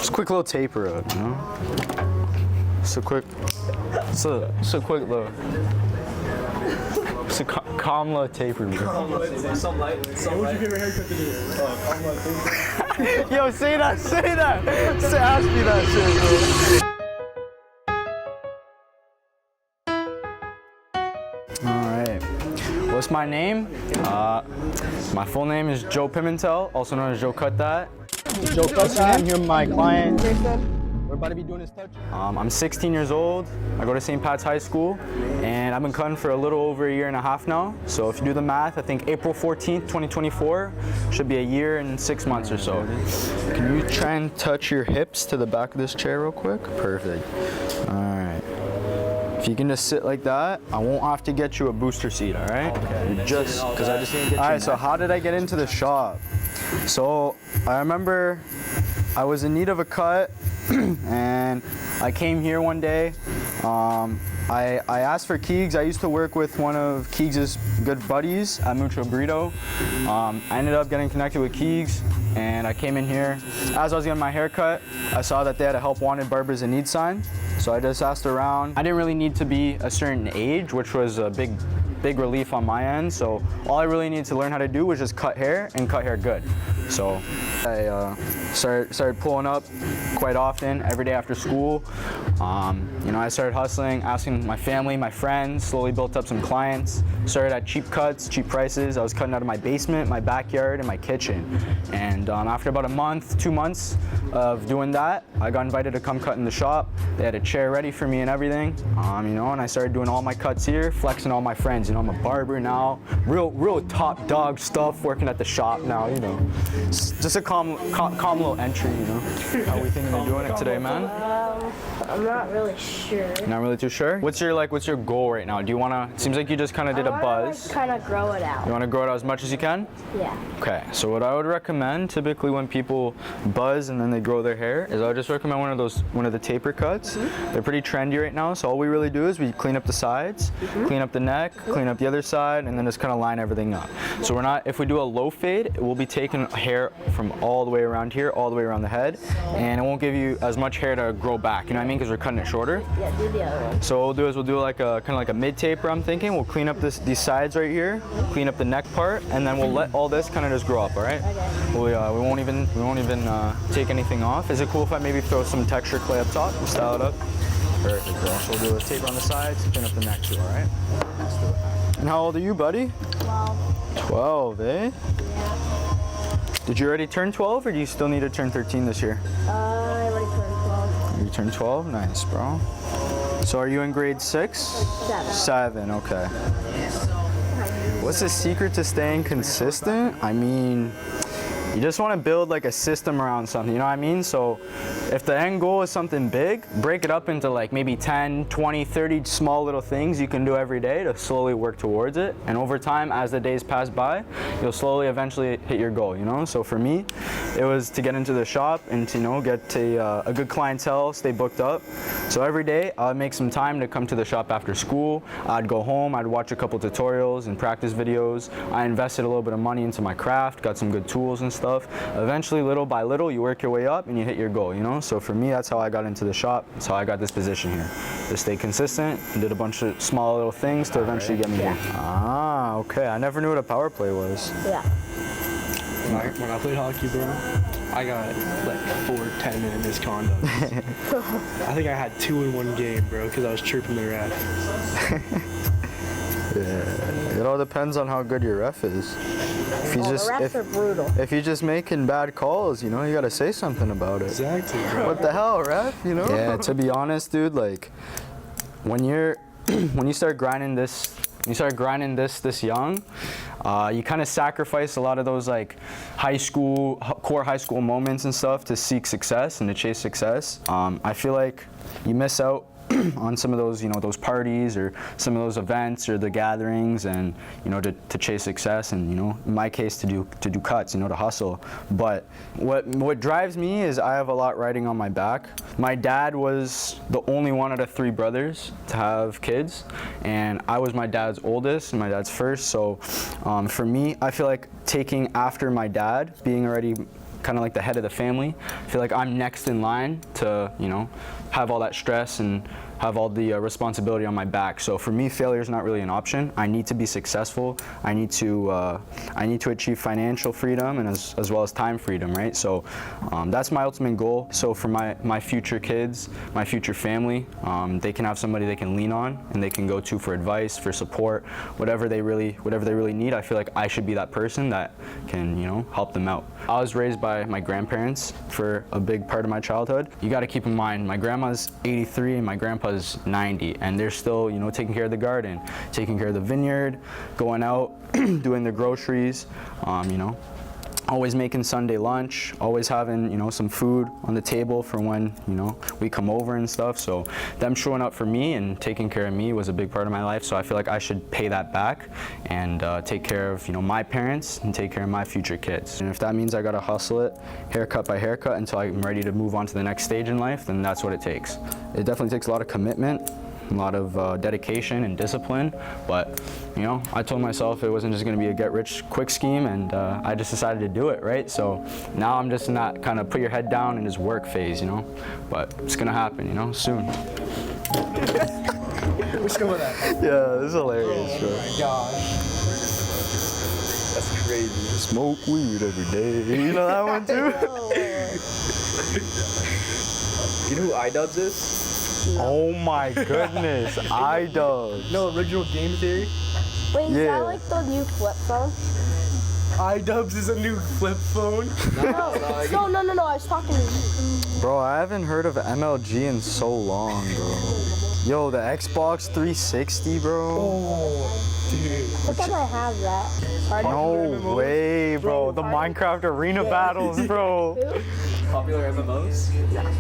Just a quick little taper up, you know? It's a quick little, it's a calm little taper, bro. Some light. What's your favorite haircut to do? Yo, say that. Ask me that shit, bro. Alright. What's my name? My full name is Joe Pimentel, also known as JoeCutDat. JoeCutDat, I'm here with my client. We're about to be doing his touch. I'm 16 years old. I go to St. Pat's High School, and I've been cutting for a little over a year and a half now. So if you do the math, I think April 14th, 2024 should be a year and 6 months or so. Can you try and touch your hips to the back of this chair real quick? Perfect. All right. If you can just sit like that, I won't have to get you a booster seat, all right? Okay. Just because I just need to get you. All right. So how did I get into the shop? So I remember I was in need of a cut. And I came here one day. I asked for Keegs. I used to work with one of Keegs' good buddies at Mucho Burrito. I ended up getting connected with Keegs, and I came in here. As I was getting my hair cut, I saw that they had a help wanted barbers in need sign. So I just asked around. I didn't really need to be a certain age, which was a big relief on my end. So all I really needed to learn how to do was just cut hair and cut hair good. So I started pulling up quite often every day after school. You know, I started hustling, asking my family, my friends, slowly built up some clients. Started at cheap cuts, cheap prices. I was cutting out of my basement, my backyard, and my kitchen. And after about a month, 2 months of doing that, I got invited to come cut in the shop. They had a chair ready for me and everything. You know, and I started doing all my cuts here, flexing all my friends. You know, I'm a barber now, real top dog stuff, working at the shop now, you know. Just a calm little entry, you know. How we thinking of doing it today, man? I'm not really sure. Not really too sure? What's your goal right now? Do you wanna, it seems like you just kinda did a buzz. Like, kinda grow it out. You wanna grow it out as much as you can? Yeah. Okay, so what I would recommend typically when people buzz and then they grow their hair is I would just recommend one of the taper cuts. They're pretty trendy right now, so all we really do is we clean up the sides, clean up the neck, clean up the other side, and then just kinda line everything up. So if we do a low fade, we'll be taking hair from all the way around here, all the way around the head, and it won't give you as much hair to grow back, you know what I mean? Because we're cutting it shorter. Yeah, do the other one. So what we'll do is we'll do like a kind of like a mid taper, I'm thinking. We'll clean up these sides right here, clean up the neck part, and then we'll let all this kind of just grow up, all right? Okay. We won't even take anything off. Is it cool if I maybe throw some texture clay up top and style it up? Perfect, bro. So we'll do a taper on the sides, clean up the neck too, all right? Let's do it. And how old are you, buddy? 12. 12, eh? Yeah. Did you already turn 12, or do you still need to turn 13 this year? I already turned 12. You turned 12? Nice, bro. So are you in grade 6? 7. 7, okay. What's the secret to staying consistent? I mean, you just want to build like a system around something, you know what I mean? So if the end goal is something big, break it up into like maybe 10, 20, 30 small little things you can do every day to slowly work towards it. And over time, as the days pass by, you'll slowly eventually hit your goal, you know? So for me, it was to get into the shop and to, you know, get a good clientele, stay booked up. So every day, I'd make some time to come to the shop after school. I'd go home, I'd watch a couple tutorials and practice videos. I invested a little bit of money into my craft, got some good tools and stuff. Eventually, little by little, you work your way up and you hit your goal, you know? So for me, that's how I got into the shop. That's how I got this position here. Just stay consistent and did a bunch of small little things to eventually get me here. Ah, okay. I never knew what a power play was. Yeah. When I played hockey, bro, I got like 4 10-minute misconducts. I think I had 2 in one game, bro, because I was chirping the ref. Yeah, it all depends on how good your ref is. If you The refs are brutal. If you're just making bad calls, you know, you gotta say something about it. Exactly, bro. What the hell, ref? You know? Yeah, to be honest, dude, like when you start grinding this young, you kind of sacrifice a lot of those like core high school moments and stuff to seek success and to chase success. I feel like you miss out on some of those, you know, those parties or some of those events or the gatherings, and you know, to chase success, and you know, in my case, to do cuts, you know, to hustle. But what drives me is I have a lot riding on my back. My dad was the only one out of 3 brothers to have kids, and I was my dad's oldest and my dad's first. So for me, I feel like taking after my dad, being already kind of like the head of the family. I feel like I'm next in line to, you know, have all that stress and have all the responsibility on my back. So for me, failure is not really an option. I need to be successful. I need to achieve financial freedom and as well as time freedom, right? So that's my ultimate goal. So for my future kids, my future family, they can have somebody they can lean on and they can go to for advice, for support, whatever they really need. I feel like I should be that person that can, you know, help them out. I was raised by my grandparents for a big part of my childhood. You got to keep in mind, my grandma's 83 and my grandpa's 90, and they're still, you know, taking care of the garden, taking care of the vineyard, going out, doing the groceries, you know, always making Sunday lunch, always having, you know, some food on the table for when, you know, we come over and stuff. So them showing up for me and taking care of me was a big part of my life. So I feel like I should pay that back and take care of, you know, my parents and take care of my future kids. And if that means I gotta hustle it haircut by haircut until I'm ready to move on to the next stage in life, then that's what it takes. It definitely takes a lot of commitment, a lot of dedication and discipline, but you know, I told myself it wasn't just going to be a get-rich-quick scheme, and I just decided to do it, right? So now I'm just in that kind of put your head down and just work phase, you know, but it's going to happen, you know, soon. Let's go with that. Yeah, this is hilarious. Oh my gosh. That's crazy. Smoke weed every day. You know that one too? You know who iDubbbz is? Oh my goodness, iDubbbz. No, original game theory? Wait, is that like the new flip phone? iDubbbz is a new flip phone? No, I was talking to you. Bro, I haven't heard of MLG in so long, bro. Yo, the Xbox 360, bro. Oh, dude. I think I have that. No way, bro. The Minecraft arena battles, bro. Popular MMOs?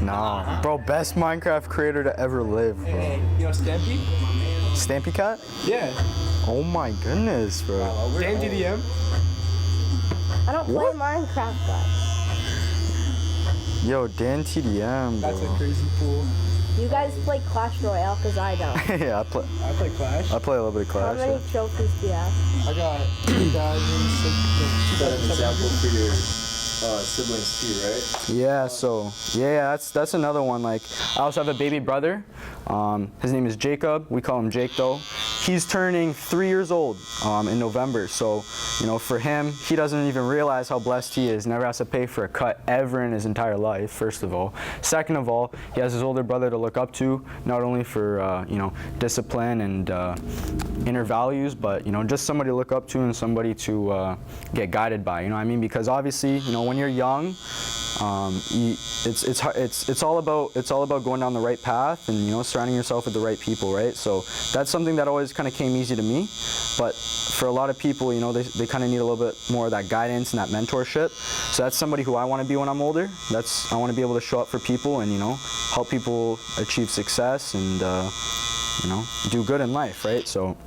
Nah. Bro, best Minecraft creator to ever live, bro. You know Stampy? Stampy Cat? Yeah. Oh my goodness, bro. Dan DDM? I don't play Minecraft, guys. Yo, Dan TDM, bro. That's a crazy pool. You guys play Clash Royale, because I don't. Yeah, I play Clash. I play a little bit of How Clash. many trophies do you have? I got 2,000. Set an example for your siblings too, right? Yeah, so that's another one. Like, I also have a baby brother. His name is Jacob. We call him Jake though. He's turning 3 years old in November. So, you know, for him, he doesn't even realize how blessed he is. Never has to pay for a cut ever in his entire life, first of all. Second of all, he has his older brother to look up to, not only for, you know, discipline and inner values, but, you know, just somebody to look up to and somebody to get guided by, you know what I mean? Because obviously, you know, when you're young, it's all about going down the right path and, you know, surrounding yourself with the right people, right? So that's something that always kind of came easy to me, but for a lot of people, you know, they kind of need a little bit more of that guidance and that mentorship. So that's somebody who I want to be when I'm older. I want to be able to show up for people and, you know, help people achieve success and you know, do good in life, right? So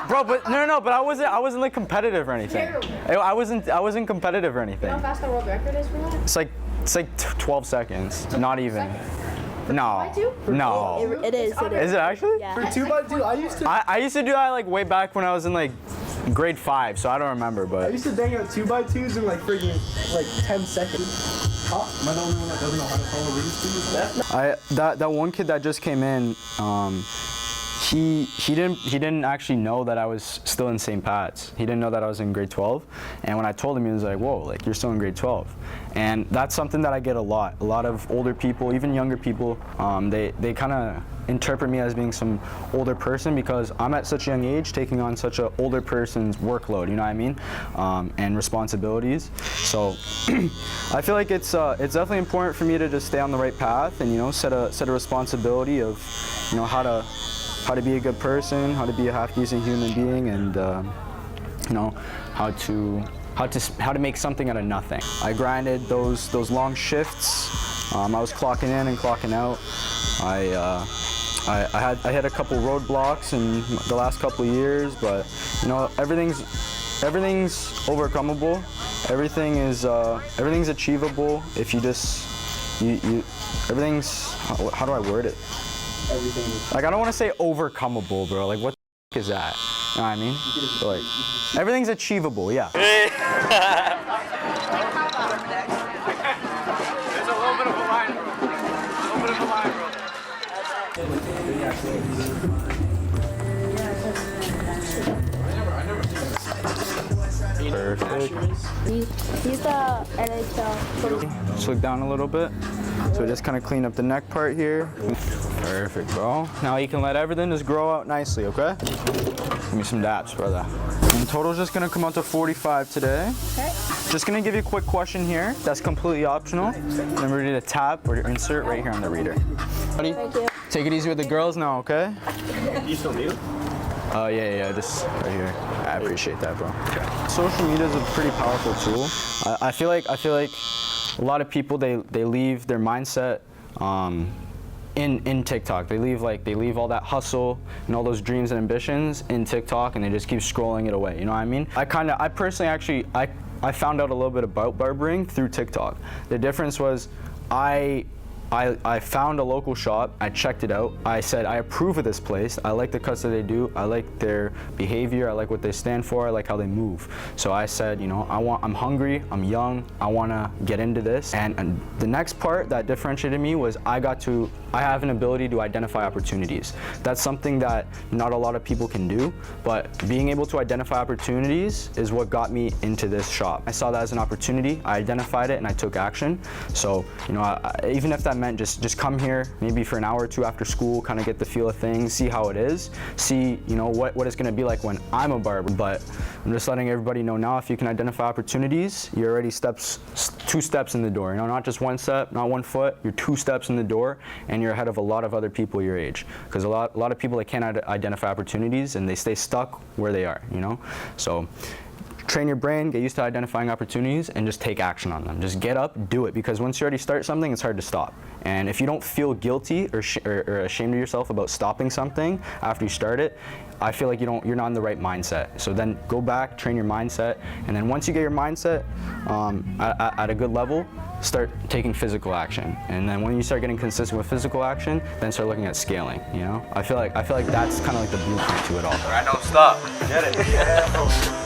bro, but no, but I wasn't like competitive or anything. I wasn't competitive or anything. How fast the world record is for that? It's like 12 seconds, not even. No. No. It is. Is it actually? Yeah. For 2x2, I used to do that like way back when I was in like grade 5, so I don't remember, I but used to bang out 2x2s in like freaking like 10 seconds. Am I the only one that doesn't know how to follow rules? that one kid that just came in, he didn't actually know that I was still in St. Pat's. He didn't know that I was in grade 12. And when I told him, he was like, whoa, like you're still in grade 12. And that's something that I get a lot. A lot of older people, even younger people, they kind of interpret me as being some older person because I'm at such a young age taking on such an older person's workload, you know what I mean? And responsibilities. So I feel like it's definitely important for me to just stay on the right path and, you know, set a responsibility of, you know, how to be a good person, how to be a half-decent human being, and you know, how to make something out of nothing. I grinded those long shifts. I was clocking in and clocking out. I had a couple roadblocks in the last couple of years, but you know, everything's overcomable. Everything's achievable if you just everything's, how do I word it? Like, I don't want to say overcomable, bro. Like, what the is that? You know what I mean? But, like, everything's achievable, yeah. Perfect. He's the NHL. Just look down a little bit. So just kind of clean up the neck part here. Perfect, bro. Now you can let everything just grow out nicely, okay? Give me some daps, brother. And total's just gonna come out to 45 today. Okay. Just gonna give you a quick question here. That's completely optional. Then we're ready to tap or insert right here on the reader. Buddy, Thank you. take it easy with the girls now, okay? You still need it? Yeah, just right here. I appreciate that, bro. Social media is a pretty powerful tool. I feel like a lot of people they leave their mindset in TikTok. They leave all that hustle and all those dreams and ambitions in TikTok, and they just keep scrolling it away. You know what I mean? I personally actually I found out a little bit about barbering through TikTok. The difference was I found a local shop, I checked it out, I said I approve of this place, I like the cuts that they do, I like their behavior, I like what they stand for, I like how they move. So I said, you know, I'm hungry, I'm young, I want to get into this. And the next part that differentiated me was I have an ability to identify opportunities. That's something that not a lot of people can do, but being able to identify opportunities is what got me into this shop. I saw that as an opportunity, I identified it, and I took action. So, you know, even if that meant just come here maybe for an hour or two after school, kind of get the feel of things, see how it is, see, you know, what it's going to be like when I'm a barber. But I'm just letting everybody know now, if you can identify opportunities, you're already 2 steps in the door. You know, not just 1 step, not 1 foot, you're 2 steps in the door, and you're ahead of a lot of other people your age. Because a lot of people, they can't identify opportunities and they stay stuck where they are, you know. So train your brain, get used to identifying opportunities, and just take action on them. Just get up, do it, because once you already start something, it's hard to stop. And if you don't feel guilty or ashamed of yourself about stopping something after you start it, I feel like you're not in the right mindset. So then go back, train your mindset, and then once you get your mindset at a good level, start taking physical action. And then when you start getting consistent with physical action, then start looking at scaling, you know? I feel like that's kind of like the blueprint to it all. I don't stop. Get it? Yeah.